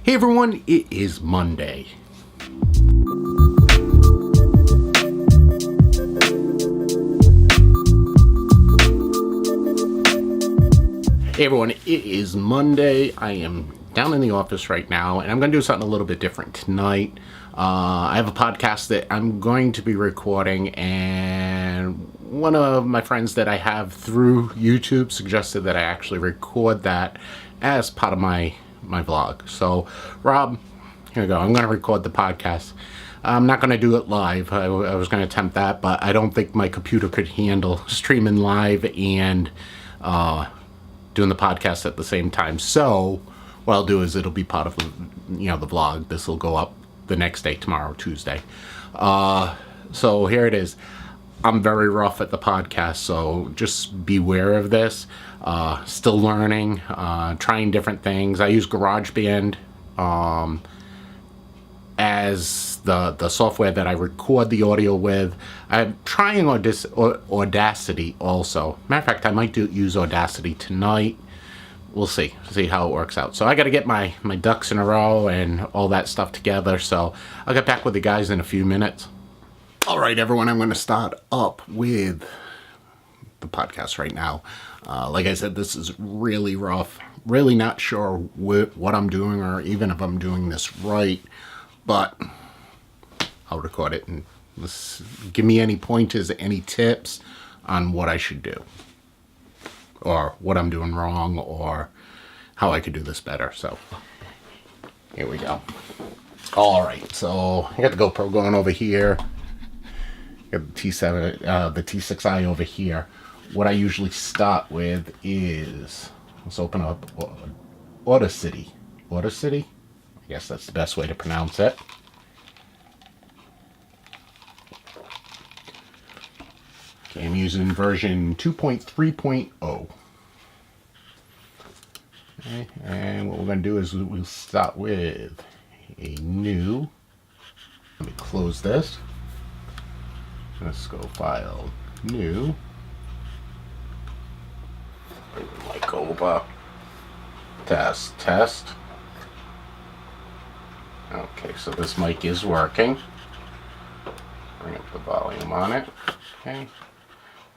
Hey everyone, it is Monday. Hey everyone, it is Monday. I am down in the office right now, and I'm going to do something a little bit different tonight. I have a podcast that I'm going to be recording, and one of my friends that I have through YouTube suggested that I actually record that as part of my vlog. So, Rob, here we go. I'm going to record the podcast. I'm not going to do it live. I was going to attempt that, but I don't think my computer could handle streaming live and doing the podcast at the same time. So what I'll do is it'll be part of the vlog. This will go up the next day, tomorrow, Tuesday. So here it is. I'm very rough at the podcast, so just beware of this. Still learning, trying different things. I use GarageBand as the software that I record the audio with. I'm trying Audacity also. Matter of fact, I might use Audacity tonight. We'll see how it works out. So I got to get my ducks in a row and all that stuff together. So I'll get back with the guys in a few minutes. All right, everyone, I'm going to start up with the podcast right now. Like I said, this is really rough. Really not sure what I'm doing or even if I'm doing this right. But I'll record it and give me any pointers, any tips on what I should do, or what I'm doing wrong, or how I could do this better. So here we go. All right, so I got the GoPro going over here. Got the T7, the T6i over here. What I usually start with is, let's open up Audacity. Audacity? I guess that's the best way to pronounce it. Okay, I'm using version 2.3.0. Okay, and what we're going to do is we'll start with a new. Let me close this. Let's go File, New. Bring the mic over. Test. Okay, so this mic is working. Bring up the volume on it. Okay.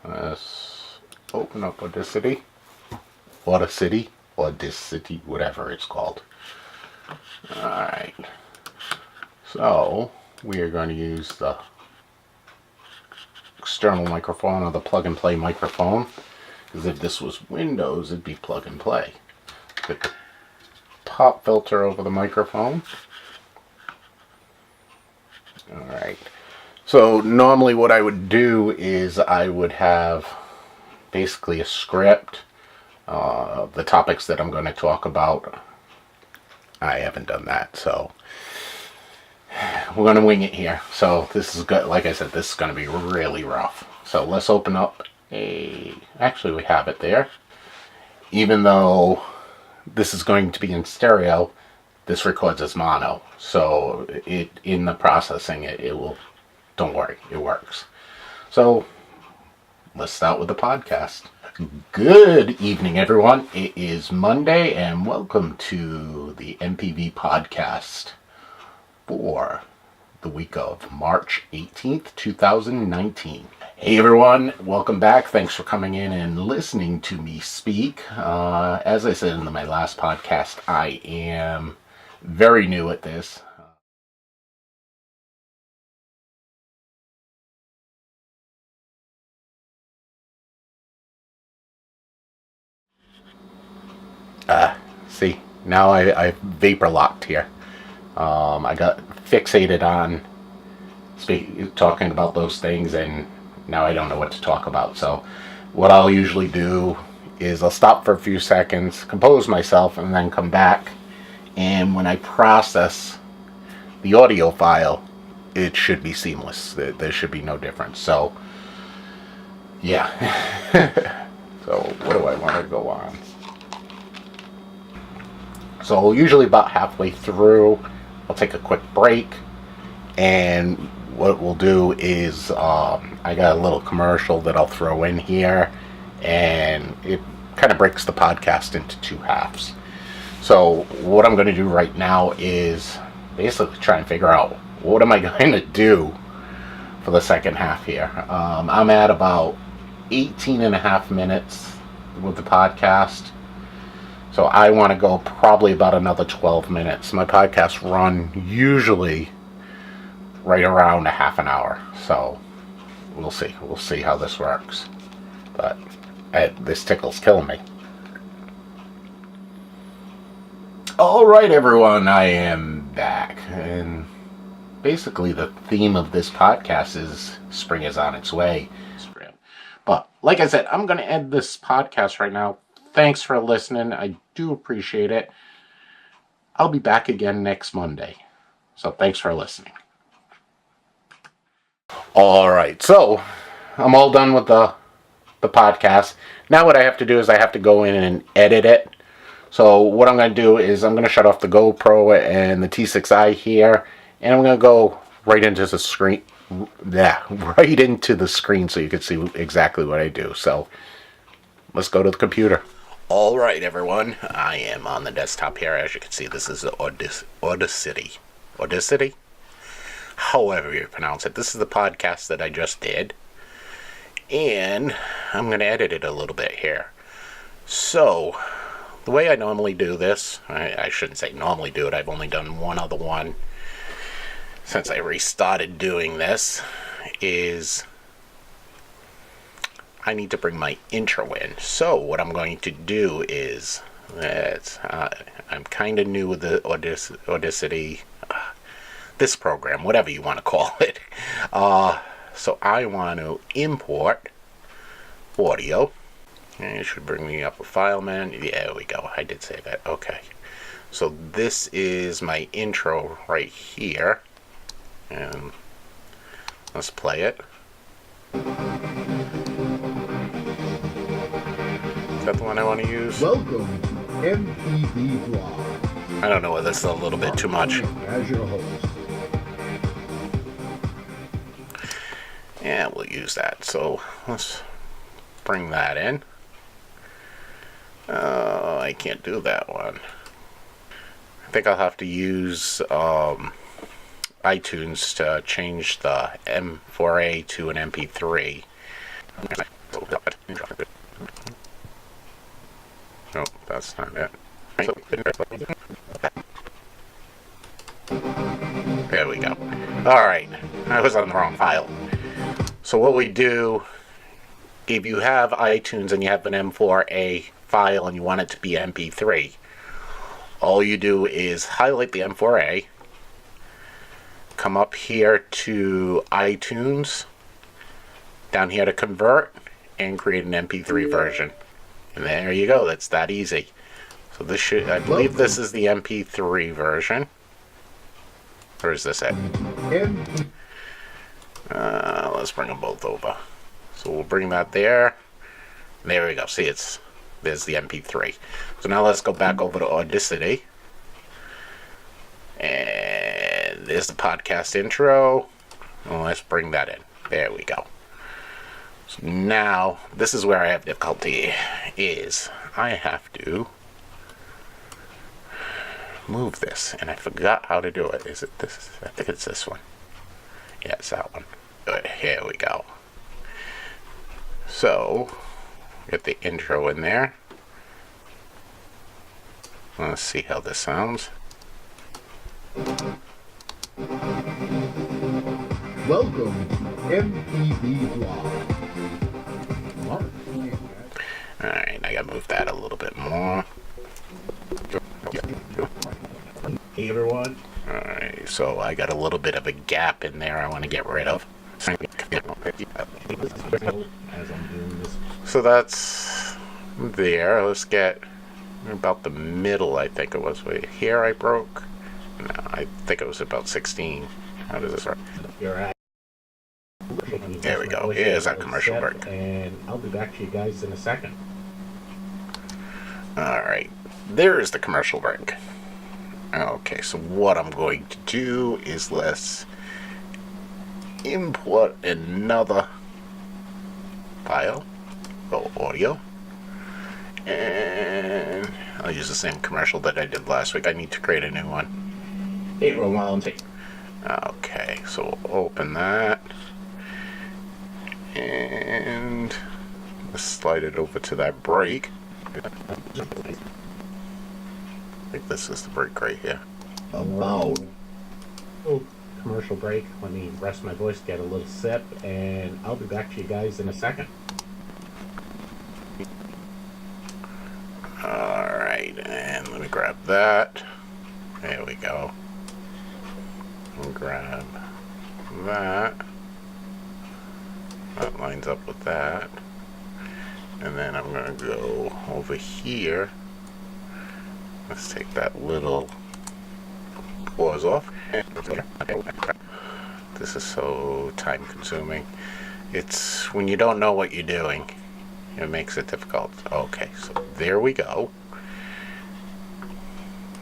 Let's open up Audacity, whatever it's called. Alright. So, we are going to use the external microphone, or the plug-and-play microphone. Because if this was Windows, it'd be plug-and-play. Get the pop filter over the microphone. Alright, so normally what I would do is I would have basically a script, the topics that I'm going to talk about. I haven't done that, so we're going to wing it here. So this is good. Like I said, this is going to be really rough. So let's open up actually we have it there. Even though this is going to be in stereo, this records as mono, so in the processing it will, don't worry, it works. So let's start with the podcast. Good evening, everyone. It is Monday, and welcome to the MPV podcast for the week of March 18th, 2019. Hey everyone, welcome back. Thanks for coming in and listening to me speak. As I said in my last podcast, I am very new at this. See, now I vapor locked here. I got fixated on talking about those things, and now I don't know what to talk about. So what I'll usually do is I'll stop for a few seconds, compose myself, and then come back. And when I process the audio file, it should be seamless. There should be no difference. So, yeah. So, what do I want to go on? So, usually about halfway through, I'll take a quick break. And what we'll do is, I got a little commercial that I'll throw in here. And it kind of breaks the podcast into two halves. So what I'm going to do right now is basically try and figure out what am I going to do for the second half here. I'm at about 18 and a half minutes with the podcast. So I want to go probably about another 12 minutes. My podcasts run usually right around a half an hour. So we'll see. We'll see how this works. But this tickle's killing me. All right, everyone. I am back. And basically the theme of this podcast is spring is on its way. But like I said, I'm going to end this podcast right now. Thanks for listening. I do appreciate it. I'll be back again next Monday. So thanks for listening. All right. So I'm all done with the podcast. Now what I have to do is I have to go in and edit it. So what I'm going to do is I'm going to shut off the GoPro and the T6i here. And I'm going to go right into the screen. Yeah, right into the screen so you can see exactly what I do. So let's go to the computer. All right, everyone. I am on the desktop here. As you can see, this is the Audacity. Audacity? However you pronounce it. This is the podcast that I just did. And I'm going to edit it a little bit here. So, the way I normally do this, I shouldn't say normally do it. I've only done one other one since I restarted doing this, is I need to bring my intro in. So what I'm going to do is, I'm kind of new with the Audacity, this program, whatever you want to call it. So I want to import audio. And it should bring me up a file menu. Yeah, there we go. I did say that. Okay. So this is my intro right here. And let's play it. Is that the one I want to use? Welcome, MPB Blog. I don't know whether this is a little bit too much. As your host. Yeah, we'll use that. So let's bring that in. I can't do that one. I think I'll have to use iTunes to change the M4A to an MP3. No, that's not it. There we go. Alright, I was on the wrong file. So what we do, if you have iTunes and you have an M4A file and you want it to be MP3, all you do is highlight the M4A, come up here to iTunes, down here to convert, and create an MP3 version. And there you go. That's that easy. So this should, I believe this is the MP3 version. Or is this it? Let's bring them both over. So we'll bring that there. There we go. See, there's the MP3. So now let's go back over to Audacity. And there's the podcast intro. And let's bring that in. There we go. So now, this is where I have difficulty, is I have to move this. And I forgot how to do it. Is it this? I think it's this one. Yeah, it's that one. Good. Here we go. So, get the intro in there. Let's see how this sounds. Welcome, MPB Blog. Alright, I gotta move that a little bit more. Hey everyone. Alright, so I got a little bit of a gap in there I want to get rid of. So that's there. Let's get about the middle, I think it was. Wait, here I broke? No, I think it was about 16. How does this work? There we go. Here's our commercial break. And I'll be back to you guys in a second. Alright, there is the commercial break. Okay, so what I'm going to do is let's import another file, audio, and I'll use the same commercial that I did last week. I need to create a new one. April while I'm taking. Okay, so we'll open that. And let's slide it over to that break. I think this is the break right here. About. Little commercial break. Let me rest my voice, get a little sip, and I'll be back to you guys in a second. Alright, and let me grab that. There we go. And grab that. That lines up with that. And then I'm going to go over here. Let's take that little pause off. This is so time consuming. It's when you don't know what you're doing, it makes it difficult. Okay, so there we go.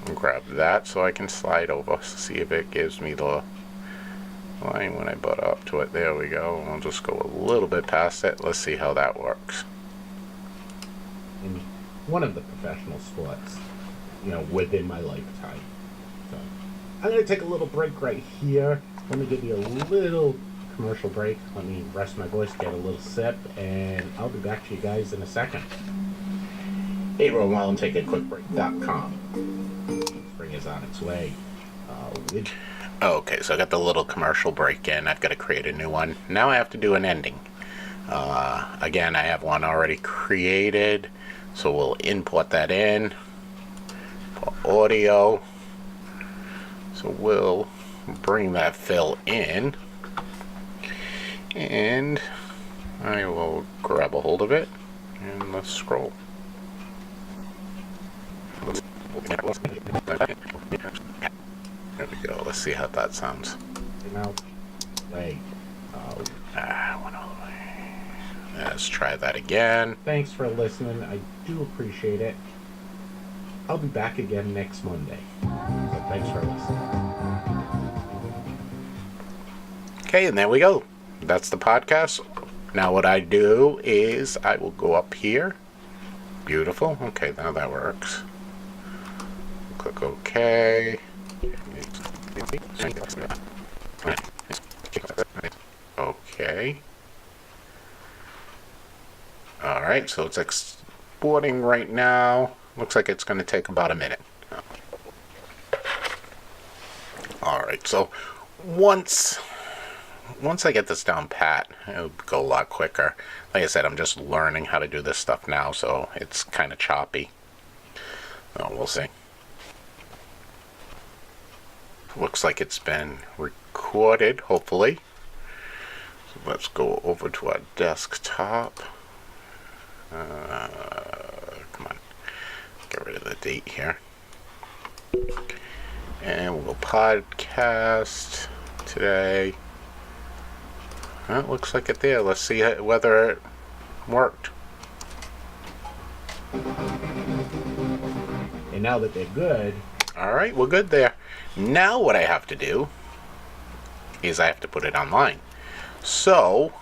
And grab that so I can slide over, see if it gives me the line when I butt up to it. There we go. I'll just go a little bit past it. Let's see how that works. In one of the professional sports, within my lifetime. So I'm going to take a little break right here. Let me give you a little commercial break. Let me rest my voice, get a little sip, and I'll be back to you guys in a second. April while I'm taking a quick break.com. Spring is on its way. Okay, so I got the little commercial break in. I've got to create a new one. Now I have to do an ending. Again, I have one already created, so we'll import that in for audio. So we'll bring that fill in, and I will grab a hold of it, and let's scroll. There we go. Let's see how that sounds. Wait. Went all the way. Let's try that again. Thanks for listening. I do appreciate it. I'll be back again next Monday. So thanks for listening. Okay, and there we go. That's the podcast. Now what I do is I will go up here. Beautiful. Okay, now that works. Click OK. Okay. Alright, so it's exporting right now. Looks like it's going to take about a minute. Alright, so once I get this down pat, it'll go a lot quicker. Like I said, I'm just learning how to do this stuff now, so it's kind of choppy. Oh, we'll see. Looks like it's been recorded, hopefully. So let's go over to our desktop. Come on. Get rid of the date here. And we'll podcast today. It looks like it there. Let's see whether it worked. And now that they're good, Alright, we're good there. Now what I have to do is I have to put it online. So,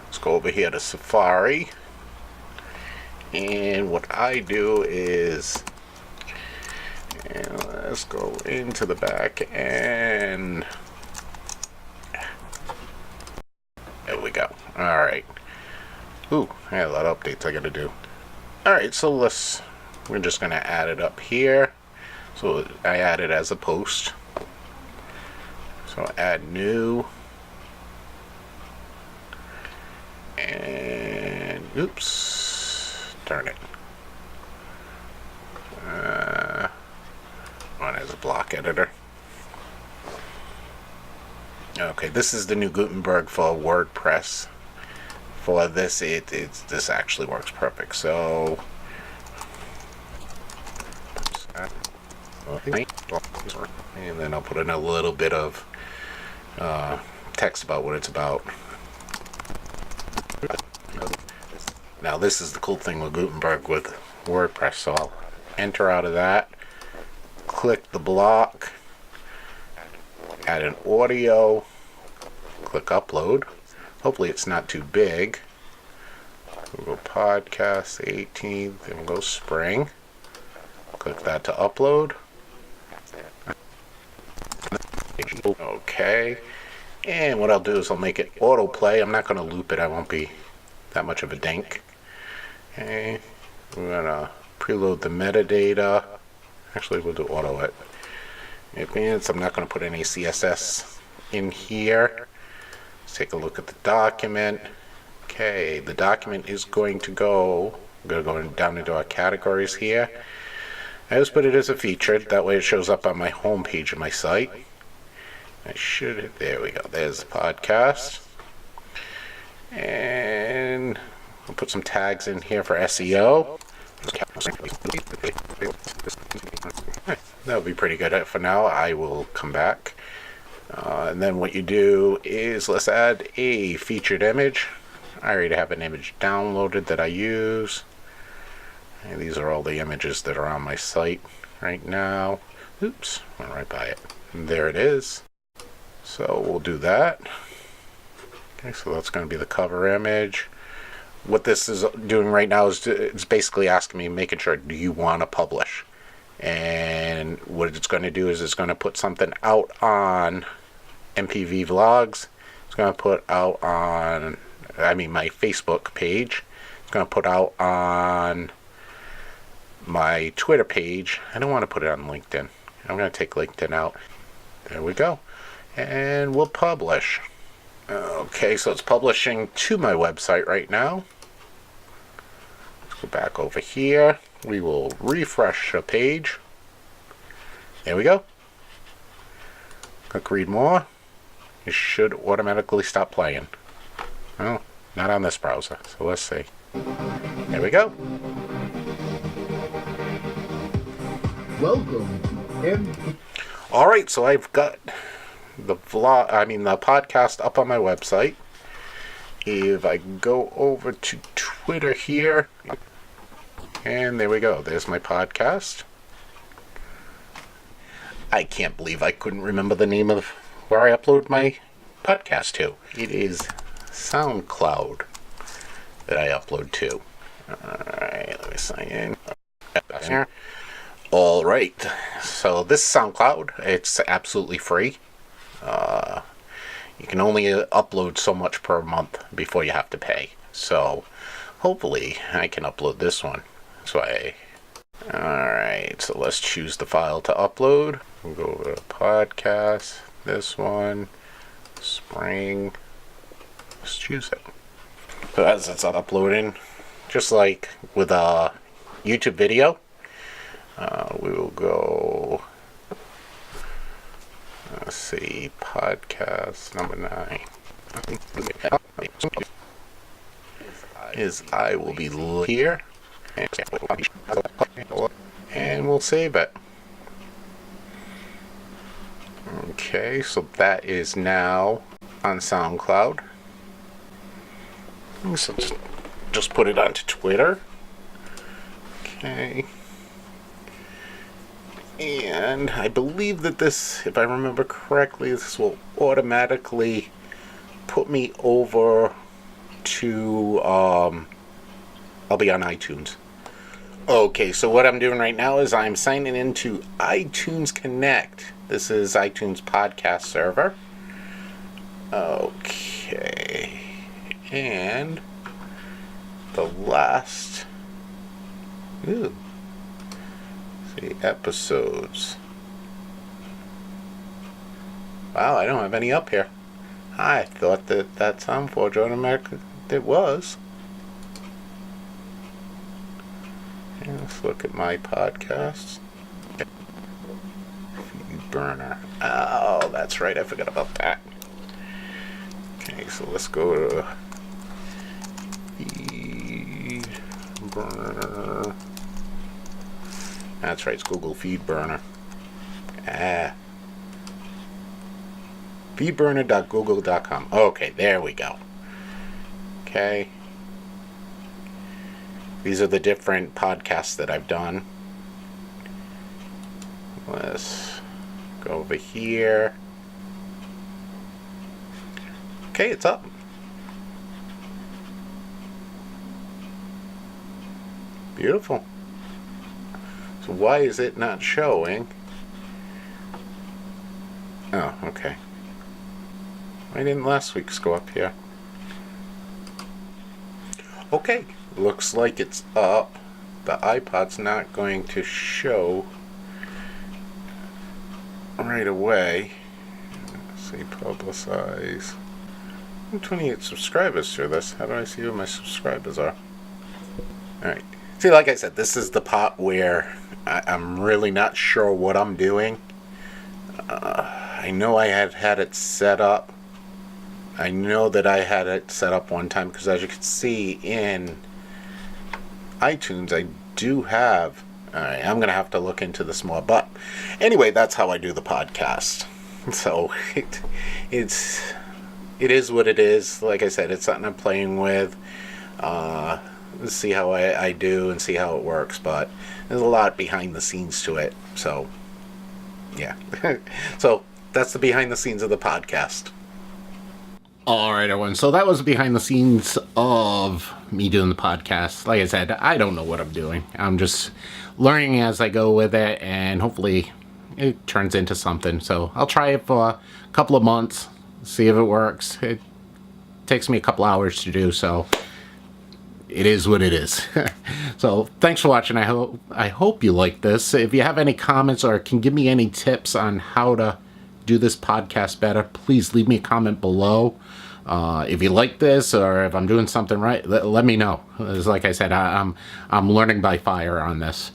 let's go over here to Safari. And what I do is, let's go into the back and there we go. Alright. Ooh, I had a lot of updates I gotta do. Alright, so we're just gonna add it up here. So I add it as a post. So add new. And oops, darn it. On as a block editor. Okay, this is the new Gutenberg for WordPress. For this, this actually works perfect. So and then I'll put in a little bit of text about what it's about. Now this is the cool thing with Gutenberg with WordPress, so I'll enter out of that, click the block, add an audio, click upload. Hopefully it's not too big. We'll go podcast 18th and we'll go spring. Click that to upload. Okay. And what I'll do is I'll make it autoplay. I'm not going to loop it. I won't be that much of a dink. Okay. We're going to preload the metadata. Actually, we'll do auto it. Advanced. I'm not going to put any CSS in here. Let's take a look at the document. Okay, the document is going to go. I'm going to go down into our categories here. I just put it as a featured. That way it shows up on my home page of my site. I should. There we go. There's the podcast. And I'll put some tags in here for SEO. That'll be pretty good for now. I will come back. And then what you do is let's add a featured image. I already have an image downloaded that I use. And these are all the images that are on my site right now. Oops, went right by it. And there it is. So we'll do that. Okay, so that's going to be the cover image. What this is doing right now is it's basically asking me, making sure, do you want to publish? And what it's going to do is it's going to put something out on MPV Vlogs. It's going to put out on, my Facebook page. It's going to put out on my Twitter page. I don't want to put it on LinkedIn. I'm going to take LinkedIn out. There we go. And we'll publish. Okay, so it's publishing to my website right now. Let's go back over here. We will refresh a page. There we go. Click read more. It should automatically stop playing. Well, not on this browser, so let's see. There we go. Welcome to MP. Alright, so I've got the podcast up on my website. If I go over to Twitter here, and there we go. There's my podcast. I can't believe I couldn't remember the name of where I upload my podcast to. It is SoundCloud that I upload to. Alright, let me sign in. Alright, so this is SoundCloud. It's absolutely free. You can only upload so much per month before you have to pay. So hopefully I can upload this one. Alright, so let's choose the file to upload. We'll go over to podcast, this one, spring. Let's choose it. So as it's uploading, just like with a YouTube video, we will go, let's see, podcast number 9 is I will be here, and we'll save it. Okay, so that is now on SoundCloud. So just put it onto Twitter. Okay. And I believe that this, if I remember correctly, this will automatically put me over to, I'll be on iTunes. Okay, so what I'm doing right now is I'm signing into iTunes Connect. This is iTunes podcast server. Okay. And the last, episodes. Wow, I don't have any up here. I thought that SoundForge automatically it was. And let's look at my podcasts. Feed burner. Oh, that's right. I forgot about that. Okay, so let's go to feed burner. That's right, it's Google Feed Burner. Feedburner.google.com. Okay, there we go. Okay. These are the different podcasts that I've done. Let's go over here. Okay, it's up. Beautiful. So why is it not showing? Oh, okay. Why didn't last week's go up here? Okay, looks like it's up. The iPod's not going to show right away. Let's see, publicize. 28 subscribers through this. How do I see who my subscribers are? Alright. See, like I said, this is the part where I'm really not sure what I'm doing. I know I had it set up. I know that I had it set up one time because, as you can see in iTunes, I do have... Alright, I'm going to have to look into this more. But anyway, that's how I do the podcast. So it is what it is. Like I said, it's something I'm playing with. Let's see how I do and see how it works. But there's a lot behind the scenes to it. So, yeah. So that's the behind the scenes of the podcast. Alright, everyone. So that was behind the scenes of me doing the podcast. Like I said, I don't know what I'm doing. I'm just learning as I go with it, and hopefully it turns into something. So I'll try it for a couple of months, see if it works. It takes me a couple hours to do, so it is what it is. So thanks for watching. I hope you like this. If you have any comments or can give me any tips on how to do this podcast better, please leave me a comment below. If you like this or if I'm doing something right, let me know. As like I said, I'm learning by fire on this.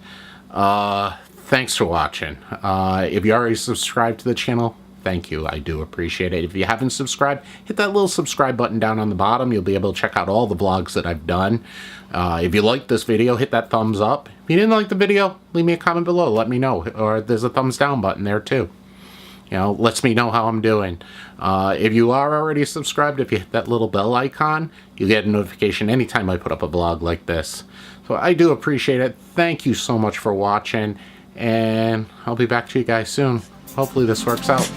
Thanks for watching. If you already subscribed to the channel, thank you. I do appreciate it. If you haven't subscribed, hit that little subscribe button down on the bottom. You'll be able to check out all the vlogs that I've done. If you liked this video, hit that thumbs up. If you didn't like the video, leave me a comment below. Let me know. Or there's a thumbs down button there too. You know, lets me know how I'm doing. If you are already subscribed, if you hit that little bell icon, you get a notification anytime I put up a vlog like this. So I do appreciate it. Thank you so much for watching. And I'll be back to you guys soon. Hopefully this works out.